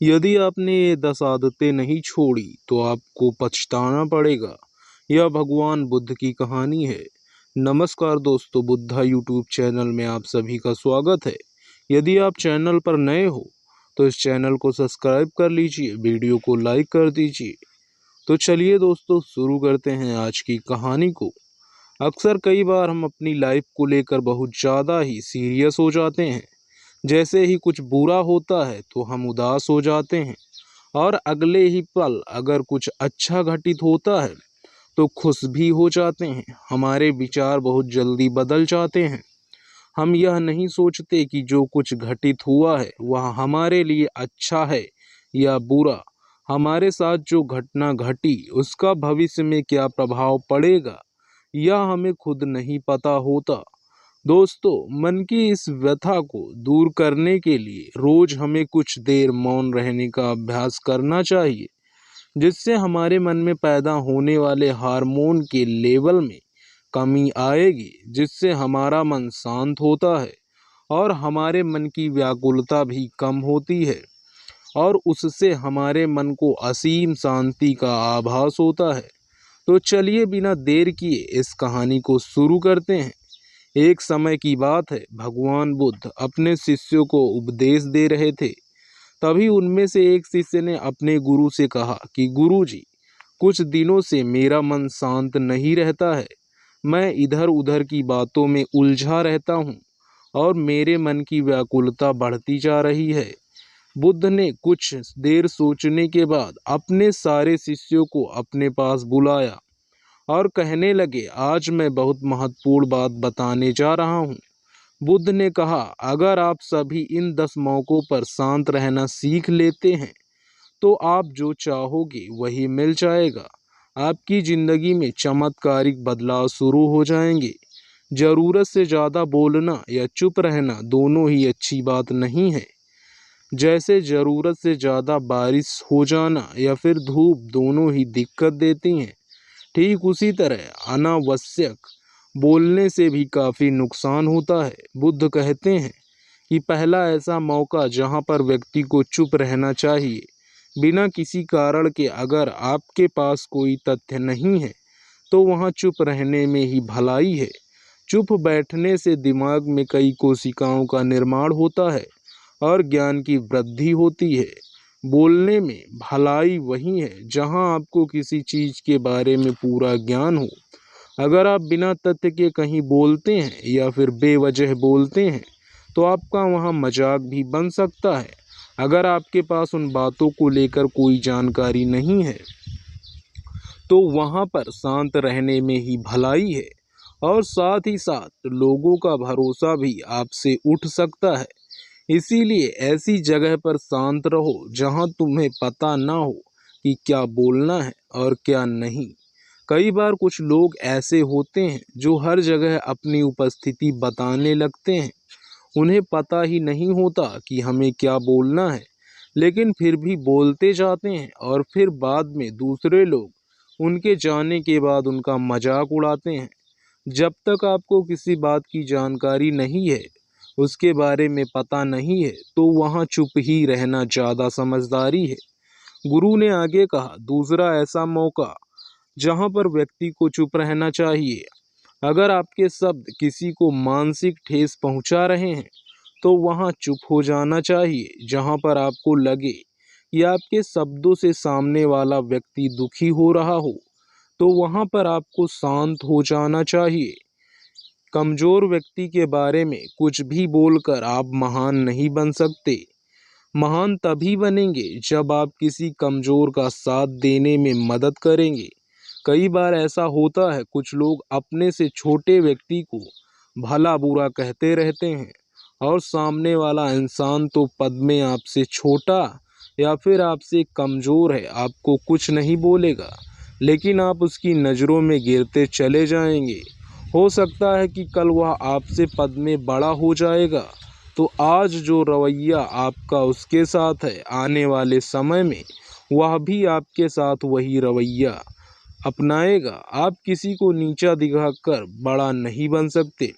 यदि आपने ये 10 आदतें नहीं छोड़ी तो आपको पछताना पड़ेगा। यह भगवान बुद्ध की कहानी है। नमस्कार दोस्तों, बुद्धा यूट्यूब चैनल में आप सभी का स्वागत है। यदि आप चैनल पर नए हो तो इस चैनल को सब्सक्राइब कर लीजिए, वीडियो को लाइक कर दीजिए। तो चलिए दोस्तों, शुरू करते हैं आज की कहानी को। अक्सर कई बार हम अपनी लाइफ को लेकर बहुत ज़्यादा ही सीरियस हो जाते हैं। जैसे ही कुछ बुरा होता है तो हम उदास हो जाते हैं, और अगले ही पल अगर कुछ अच्छा घटित होता है तो खुश भी हो जाते हैं। हमारे विचार बहुत जल्दी बदल जाते हैं। हम यह नहीं सोचते कि जो कुछ घटित हुआ है वह हमारे लिए अच्छा है या बुरा। हमारे साथ जो घटना घटी उसका भविष्य में क्या प्रभाव पड़ेगा यह हमें खुद नहीं पता होता। दोस्तों, मन की इस व्यथा को दूर करने के लिए रोज हमें कुछ देर मौन रहने का अभ्यास करना चाहिए, जिससे हमारे मन में पैदा होने वाले हार्मोन के लेवल में कमी आएगी, जिससे हमारा मन शांत होता है और हमारे मन की व्याकुलता भी कम होती है, और उससे हमारे मन को असीम शांति का आभास होता है। तो चलिए बिना देर किए इस कहानी को शुरू करते हैं। एक समय की बात है, भगवान बुद्ध अपने शिष्यों को उपदेश दे रहे थे। तभी उनमें से एक शिष्य ने अपने गुरु से कहा कि गुरु जी, कुछ दिनों से मेरा मन शांत नहीं रहता है। मैं इधर उधर की बातों में उलझा रहता हूँ और मेरे मन की व्याकुलता बढ़ती जा रही है। बुद्ध ने कुछ देर सोचने के बाद अपने सारे शिष्यों को अपने पास बुलाया और कहने लगे, आज मैं बहुत महत्वपूर्ण बात बताने जा रहा हूँ। बुद्ध ने कहा, अगर आप सभी इन 10 मौक़ों पर शांत रहना सीख लेते हैं तो आप जो चाहोगे वही मिल जाएगा। आपकी ज़िंदगी में चमत्कारिक बदलाव शुरू हो जाएंगे। ज़रूरत से ज़्यादा बोलना या चुप रहना दोनों ही अच्छी बात नहीं है। जैसे ज़रूरत से ज़्यादा बारिश हो जाना या फिर धूप दोनों ही दिक्कत देती हैं, ठीक उसी तरह अनावश्यक बोलने से भी काफ़ी नुकसान होता है। बुद्ध कहते हैं कि पहला ऐसा मौका जहां पर व्यक्ति को चुप रहना चाहिए बिना किसी कारण के, अगर आपके पास कोई तथ्य नहीं है तो वहां चुप रहने में ही भलाई है। चुप बैठने से दिमाग में कई कोशिकाओं का निर्माण होता है और ज्ञान की वृद्धि होती है। बोलने में भलाई वही है जहां आपको किसी चीज़ के बारे में पूरा ज्ञान हो। अगर आप बिना तथ्य के कहीं बोलते हैं या फिर बेवजह बोलते हैं तो आपका वहाँ मजाक भी बन सकता है। अगर आपके पास उन बातों को लेकर कोई जानकारी नहीं है तो वहाँ पर शांत रहने में ही भलाई है, और साथ ही साथ लोगों का भरोसा भी आपसे उठ सकता है। इसीलिए ऐसी जगह पर शांत रहो जहाँ तुम्हें पता ना हो कि क्या बोलना है और क्या नहीं। कई बार कुछ लोग ऐसे होते हैं जो हर जगह अपनी उपस्थिति बताने लगते हैं। उन्हें पता ही नहीं होता कि हमें क्या बोलना है, लेकिन फिर भी बोलते जाते हैं, और फिर बाद में दूसरे लोग उनके जाने के बाद उनका मजाक उड़ाते हैं। जब तक आपको किसी बात की जानकारी नहीं है, उसके बारे में पता नहीं है, तो वहाँ चुप ही रहना ज़्यादा समझदारी है। गुरु ने आगे कहा, दूसरा ऐसा मौका जहाँ पर व्यक्ति को चुप रहना चाहिए, अगर आपके शब्द किसी को मानसिक ठेस पहुँचा रहे हैं तो वहाँ चुप हो जाना चाहिए। जहाँ पर आपको लगे कि आपके शब्दों से सामने वाला व्यक्ति दुखी हो रहा हो तो वहाँ पर आपको शांत हो जाना चाहिए। कमज़ोर व्यक्ति के बारे में कुछ भी बोलकर आप महान नहीं बन सकते। महान तभी बनेंगे जब आप किसी कमज़ोर का साथ देने में मदद करेंगे। कई बार ऐसा होता है, कुछ लोग अपने से छोटे व्यक्ति को भला बुरा कहते रहते हैं, और सामने वाला इंसान तो पद में आपसे छोटा या फिर आपसे कमज़ोर है, आपको कुछ नहीं बोलेगा, लेकिन आप उसकी नज़रों में गिरते चले जाएंगे। हो सकता है कि कल वह आपसे पद में बड़ा हो जाएगा, तो आज जो रवैया आपका उसके साथ है, आने वाले समय में वह भी आपके साथ वही रवैया अपनाएगा। आप किसी को नीचा दिखाकर बड़ा नहीं बन सकते।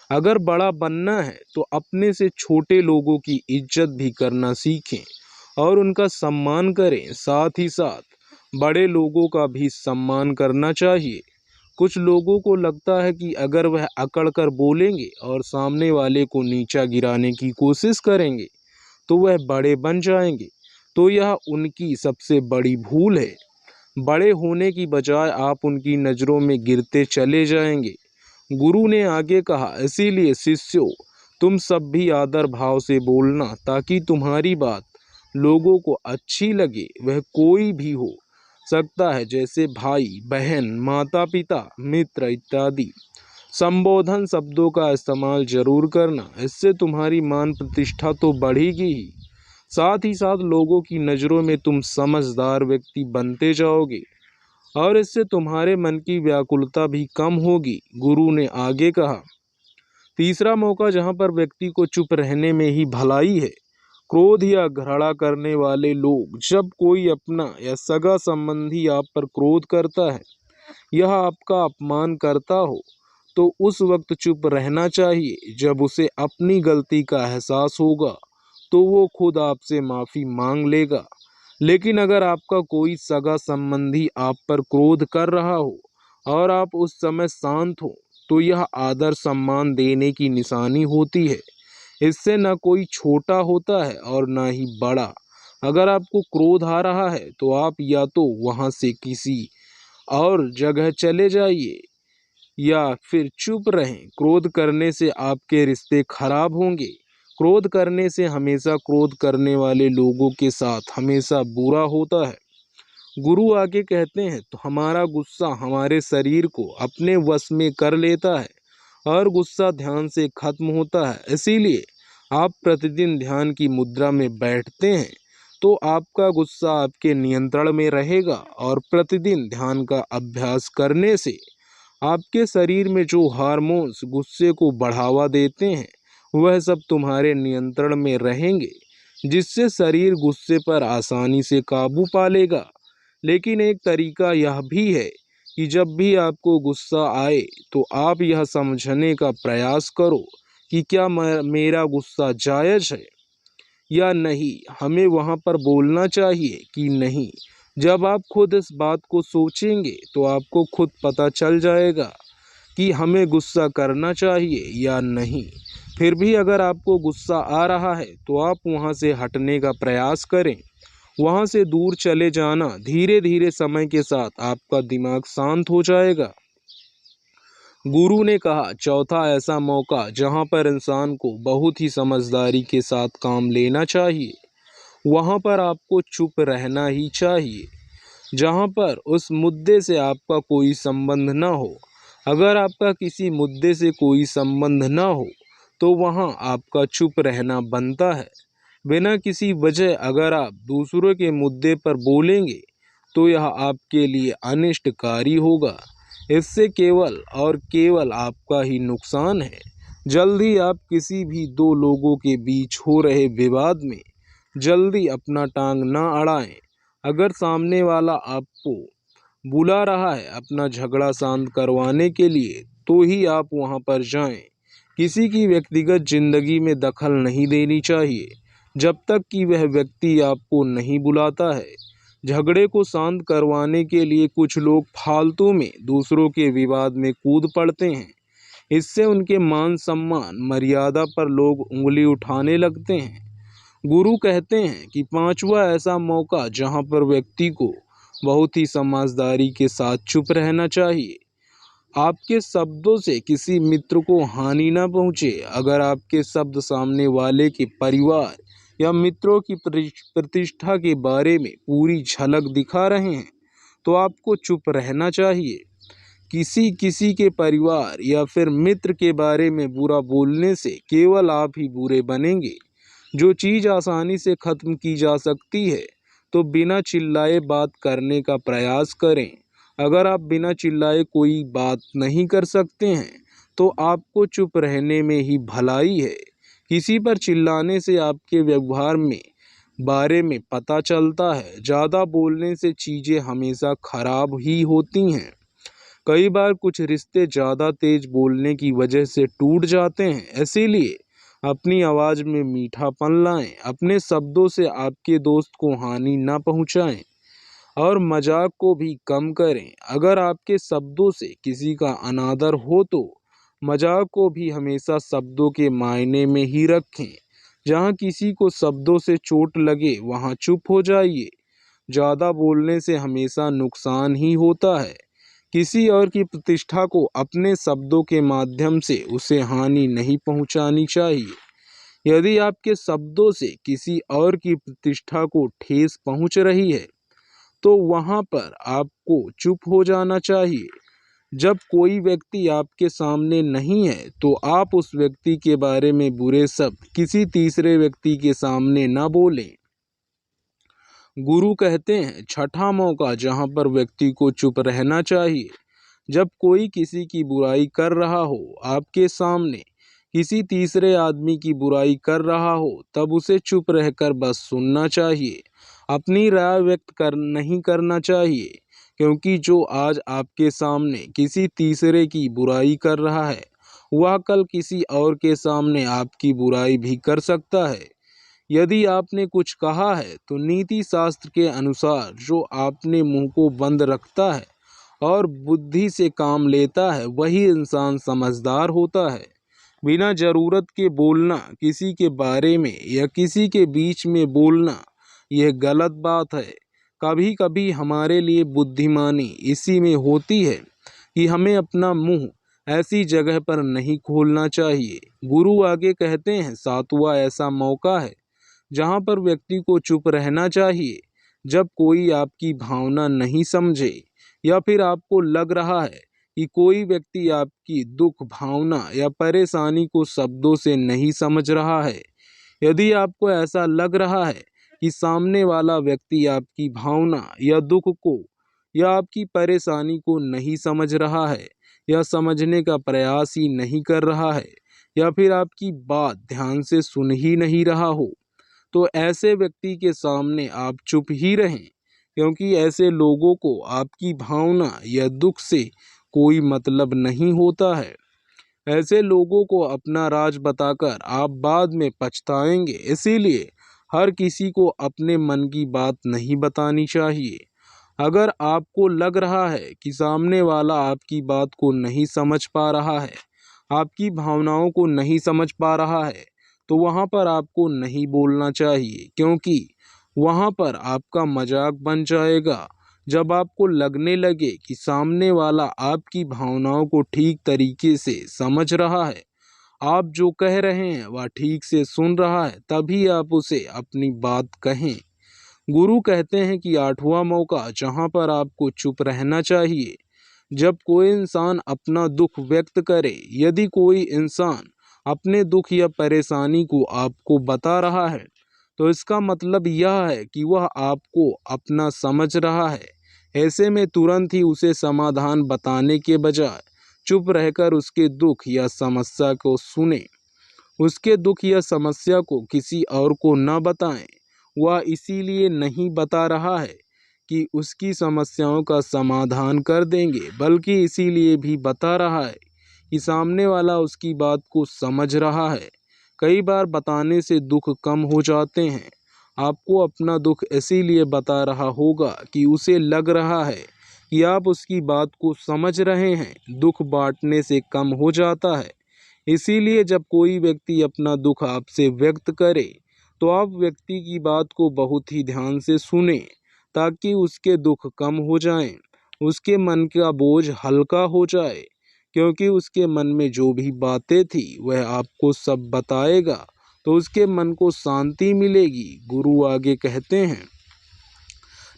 अगर बड़ा बनना है तो अपने से छोटे लोगों की इज्जत भी करना सीखें, और उनका सम्मान करें। साथ ही साथ बड़े लोगों का भी सम्मान करना चाहिए। कुछ लोगों को लगता है कि अगर वह अकड़ कर बोलेंगे और सामने वाले को नीचा गिराने की कोशिश करेंगे तो वह बड़े बन जाएंगे, तो यह उनकी सबसे बड़ी भूल है। बड़े होने की बजाय आप उनकी नज़रों में गिरते चले जाएंगे। गुरु ने आगे कहा, इसीलिए शिष्यों, तुम सब भी आदर भाव से बोलना ताकि तुम्हारी बात लोगों को अच्छी लगे। वह कोई भी हो सकता है, जैसे भाई बहन, माता पिता, मित्र इत्यादि। संबोधन शब्दों का इस्तेमाल जरूर करना, इससे तुम्हारी मान प्रतिष्ठा तो बढ़ेगी ही, साथ ही साथ लोगों की नज़रों में तुम समझदार व्यक्ति बनते जाओगे और इससे तुम्हारे मन की व्याकुलता भी कम होगी। गुरु ने आगे कहा, तीसरा मौका जहाँ पर व्यक्ति को चुप रहने में ही भलाई है। क्रोध या घृणा करने वाले लोग, जब कोई अपना या सगा संबंधी आप पर क्रोध करता है, यह आपका अपमान करता हो, तो उस वक्त चुप रहना चाहिए। जब उसे अपनी गलती का एहसास होगा तो वो खुद आपसे माफ़ी मांग लेगा। लेकिन अगर आपका कोई सगा संबंधी आप पर क्रोध कर रहा हो और आप उस समय शांत हो, तो यह आदर सम्मान देने की निशानी होती है। इससे न कोई छोटा होता है और न ही बड़ा। अगर आपको क्रोध आ रहा है तो आप या तो वहाँ से किसी और जगह चले जाइए या फिर चुप रहें। क्रोध करने से आपके रिश्ते खराब होंगे। क्रोध करने से हमेशा क्रोध करने वाले लोगों के साथ हमेशा बुरा होता है। गुरु आगे कहते हैं, तो हमारा गुस्सा हमारे शरीर को अपने वश में कर लेता है और गुस्सा ध्यान से खत्म होता है। इसीलिए आप प्रतिदिन ध्यान की मुद्रा में बैठते हैं तो आपका गुस्सा आपके नियंत्रण में रहेगा और प्रतिदिन ध्यान का अभ्यास करने से आपके शरीर में जो हार्मोन्स गुस्से को बढ़ावा देते हैं वह सब तुम्हारे नियंत्रण में रहेंगे, जिससे शरीर गुस्से पर आसानी से काबू पा लेगा। लेकिन एक तरीका यह भी है कि जब भी आपको गुस्सा आए तो आप यह समझने का प्रयास करो कि क्या मेरा गुस्सा जायज़ है या नहीं, हमें वहाँ पर बोलना चाहिए कि नहीं। जब आप खुद इस बात को सोचेंगे तो आपको खुद पता चल जाएगा कि हमें गुस्सा करना चाहिए या नहीं। फिर भी अगर आपको गुस्सा आ रहा है तो आप वहाँ से हटने का प्रयास करें, वहाँ से दूर चले जाना। धीरे धीरे समय के साथ आपका दिमाग शांत हो जाएगा। गुरु ने कहा, चौथा ऐसा मौका जहाँ पर इंसान को बहुत ही समझदारी के साथ काम लेना चाहिए, वहाँ पर आपको चुप रहना ही चाहिए। जहाँ पर उस मुद्दे से आपका कोई संबंध न हो। अगर आपका किसी मुद्दे से कोई संबंध न हो तो वहाँ आपका चुप रहना बनता है। बिना किसी वजह अगर आप दूसरों के मुद्दे पर बोलेंगे तो यह आपके लिए अनिष्टकारी होगा। इससे केवल और केवल आपका ही नुकसान है। जल्दी आप किसी भी दो लोगों के बीच हो रहे विवाद में जल्दी अपना टांग ना अड़ाएं। अगर सामने वाला आपको बुला रहा है अपना झगड़ा शांत करवाने के लिए तो ही आप वहां पर जाएं। किसी की व्यक्तिगत जिंदगी में दखल नहीं देनी चाहिए जब तक कि वह व्यक्ति आपको नहीं बुलाता है। झगड़े को शांत करवाने के लिए कुछ लोग फालतू में दूसरों के विवाद में कूद पड़ते हैं। इससे उनके मान सम्मान मर्यादा पर लोग उंगली उठाने लगते हैं। गुरु कहते हैं कि पांचवा ऐसा मौका जहां पर व्यक्ति को बहुत ही समझदारी के साथ चुप रहना चाहिए। आपके शब्दों से किसी मित्र को हानि ना पहुंचे। अगर आपके शब्द सामने वाले के परिवार या मित्रों की प्रतिष्ठा के बारे में पूरी झलक दिखा रहे हैं तो आपको चुप रहना चाहिए। किसी किसी के परिवार या फिर मित्र के बारे में बुरा बोलने से केवल आप ही बुरे बनेंगे। जो चीज़ आसानी से ख़त्म की जा सकती है तो बिना चिल्लाए बात करने का प्रयास करें। अगर आप बिना चिल्लाए कोई बात नहीं कर सकते हैं तो आपको चुप रहने में ही भलाई है। किसी पर चिल्लाने से आपके व्यवहार में बारे में पता चलता है। ज़्यादा बोलने से चीज़ें हमेशा खराब ही होती हैं। कई बार कुछ रिश्ते ज़्यादा तेज बोलने की वजह से टूट जाते हैं। इसीलिए अपनी आवाज़ में मीठापन लाएं, अपने शब्दों से आपके दोस्त को हानि न पहुंचाएं और मजाक को भी कम करें। अगर आपके शब्दों से किसी का अनादर हो तो मजाक को भी हमेशा शब्दों के मायने में ही रखें। जहाँ किसी को शब्दों से चोट लगे वहाँ चुप हो जाइए। ज़्यादा बोलने से हमेशा नुकसान ही होता है। किसी और की प्रतिष्ठा को अपने शब्दों के माध्यम से उसे हानि नहीं पहुंचानी चाहिए। यदि आपके शब्दों से किसी और की प्रतिष्ठा को ठेस पहुंच रही है तो वहां पर आपको चुप हो जाना चाहिए। जब कोई व्यक्ति आपके सामने नहीं है तो आप उस व्यक्ति के बारे में बुरे शब्द किसी तीसरे व्यक्ति के सामने न बोलें। गुरु कहते हैं छठा मौका जहां पर व्यक्ति को चुप रहना चाहिए। जब कोई किसी की बुराई कर रहा हो, आपके सामने किसी तीसरे आदमी की बुराई कर रहा हो, तब उसे चुप रहकर बस सुनना चाहिए। अपनी राय व्यक्त नहीं करना चाहिए, क्योंकि जो आज आपके सामने किसी तीसरे की बुराई कर रहा है वह कल किसी और के सामने आपकी बुराई भी कर सकता है। यदि आपने कुछ कहा है तो नीति शास्त्र के अनुसार जो आपने मुंह को बंद रखता है और बुद्धि से काम लेता है वही इंसान समझदार होता है। बिना जरूरत के बोलना, किसी के बारे में या किसी के बीच में बोलना, यह गलत बात है। कभी कभी हमारे लिए बुद्धिमानी इसी में होती है कि हमें अपना मुंह ऐसी जगह पर नहीं खोलना चाहिए। गुरु आगे कहते हैं सातवां ऐसा मौका है जहाँ पर व्यक्ति को चुप रहना चाहिए जब कोई आपकी भावना नहीं समझे या फिर आपको लग रहा है कि कोई व्यक्ति आपकी दुख, भावना या परेशानी को शब्दों से नहीं समझ रहा है। यदि आपको ऐसा लग रहा है कि सामने वाला व्यक्ति आपकी भावना या दुख को या आपकी परेशानी को नहीं समझ रहा है या समझने का प्रयास ही नहीं कर रहा है या फिर आपकी बात ध्यान से सुन ही नहीं रहा हो, तो ऐसे व्यक्ति के सामने आप चुप ही रहें, क्योंकि ऐसे लोगों को आपकी भावना या दुख से कोई मतलब नहीं होता है। ऐसे लोगों को अपना राज बताकर आप बाद में पछताएंगे। इसीलिए हर किसी को अपने मन की बात नहीं बतानी चाहिए। अगर आपको लग रहा है कि सामने वाला आपकी बात को नहीं समझ पा रहा है, आपकी भावनाओं को नहीं समझ पा रहा है, तो वहाँ पर आपको नहीं बोलना चाहिए, क्योंकि वहाँ पर आपका मजाक बन जाएगा। जब आपको लगने लगे कि सामने वाला आपकी भावनाओं को ठीक तरीके से समझ रहा है, आप जो कह रहे हैं वह ठीक से सुन रहा है, तभी आप उसे अपनी बात कहें। गुरु कहते हैं कि आठवां मौका जहाँ पर आपको चुप रहना चाहिए जब कोई इंसान अपना दुख व्यक्त करे। यदि कोई इंसान अपने दुख या परेशानी को आपको बता रहा है तो इसका मतलब यह है कि वह आपको अपना समझ रहा है। ऐसे में तुरंत ही उसे समाधान बताने के बजाय चुप रहकर उसके दुख या समस्या को सुने। उसके दुख या समस्या को किसी और को न बताएं। वह इसीलिए नहीं बता रहा है कि उसकी समस्याओं का समाधान कर देंगे, बल्कि इसीलिए भी बता रहा है कि सामने वाला उसकी बात को समझ रहा है। कई बार बताने से दुख कम हो जाते हैं। आपको अपना दुख इसीलिए बता रहा होगा कि उसे लग रहा है कि आप उसकी बात को समझ रहे हैं। दुख बांटने से कम हो जाता है। इसीलिए जब कोई व्यक्ति अपना दुख आपसे व्यक्त करे तो आप व्यक्ति की बात को बहुत ही ध्यान से सुने, ताकि उसके दुख कम हो जाएं, उसके मन का बोझ हल्का हो जाए, क्योंकि उसके मन में जो भी बातें थी वह आपको सब बताएगा तो उसके मन को शांति मिलेगी। गुरु आगे कहते हैं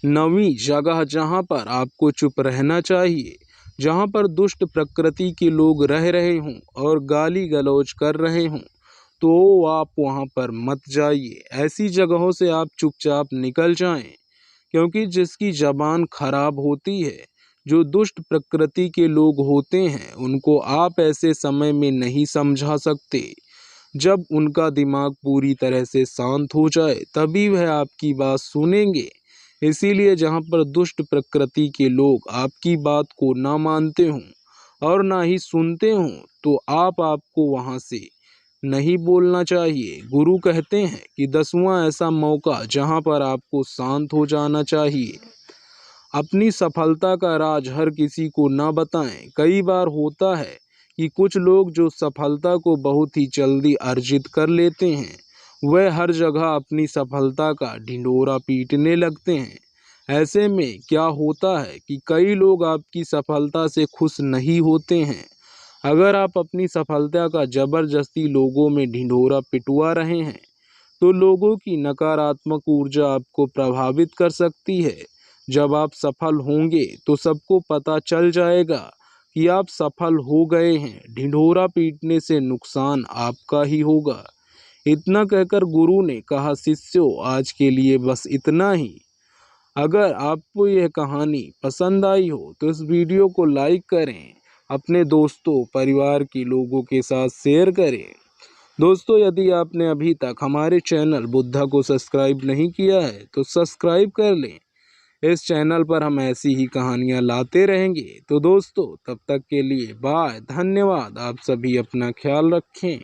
नवीं जगह जहाँ पर आपको चुप रहना चाहिए, जहाँ पर दुष्ट प्रकृति के लोग रह रहे हों और गाली गलौज कर रहे हों, तो आप वहाँ पर मत जाइए। ऐसी जगहों से आप चुपचाप निकल जाएं, क्योंकि जिसकी जबान खराब होती है, जो दुष्ट प्रकृति के लोग होते हैं, उनको आप ऐसे समय में नहीं समझा सकते। जब उनका दिमाग पूरी तरह से शांत हो जाए तभी वह आपकी बात सुनेंगे। इसीलिए जहाँ पर दुष्ट प्रकृति के लोग आपकी बात को ना मानते हों और ना ही सुनते हों, तो आपको वहाँ से नहीं बोलना चाहिए। गुरु कहते हैं कि 10वां ऐसा मौका जहां पर आपको शांत हो जाना चाहिए। अपनी सफलता का राज हर किसी को ना बताएं। कई बार होता है कि कुछ लोग जो सफलता को बहुत ही जल्दी अर्जित कर लेते हैं, वह हर जगह अपनी सफलता का ढिंढोरा पीटने लगते हैं। ऐसे में क्या होता है कि कई लोग आपकी सफलता से खुश नहीं होते हैं। अगर आप अपनी सफलता का जबरदस्ती लोगों में ढिंढोरा पिटवा रहे हैं, तो लोगों की नकारात्मक ऊर्जा आपको प्रभावित कर सकती है। जब आप सफल होंगे तो सबको पता चल जाएगा कि आप सफल हो गए हैं। ढिंढोरा पीटने से नुकसान आपका ही होगा। इतना कहकर गुरु ने कहा, शिष्यों, आज के लिए बस इतना ही। अगर आपको यह कहानी पसंद आई हो तो इस वीडियो को लाइक करें, अपने दोस्तों परिवार के लोगों के साथ शेयर करें। दोस्तों, यदि आपने अभी तक हमारे चैनल बुद्धा को सब्सक्राइब नहीं किया है तो सब्सक्राइब कर लें। इस चैनल पर हम ऐसी ही कहानियाँ लाते रहेंगे। तो दोस्तों, तब तक के लिए बाय, धन्यवाद। आप सभी अपना ख्याल रखें।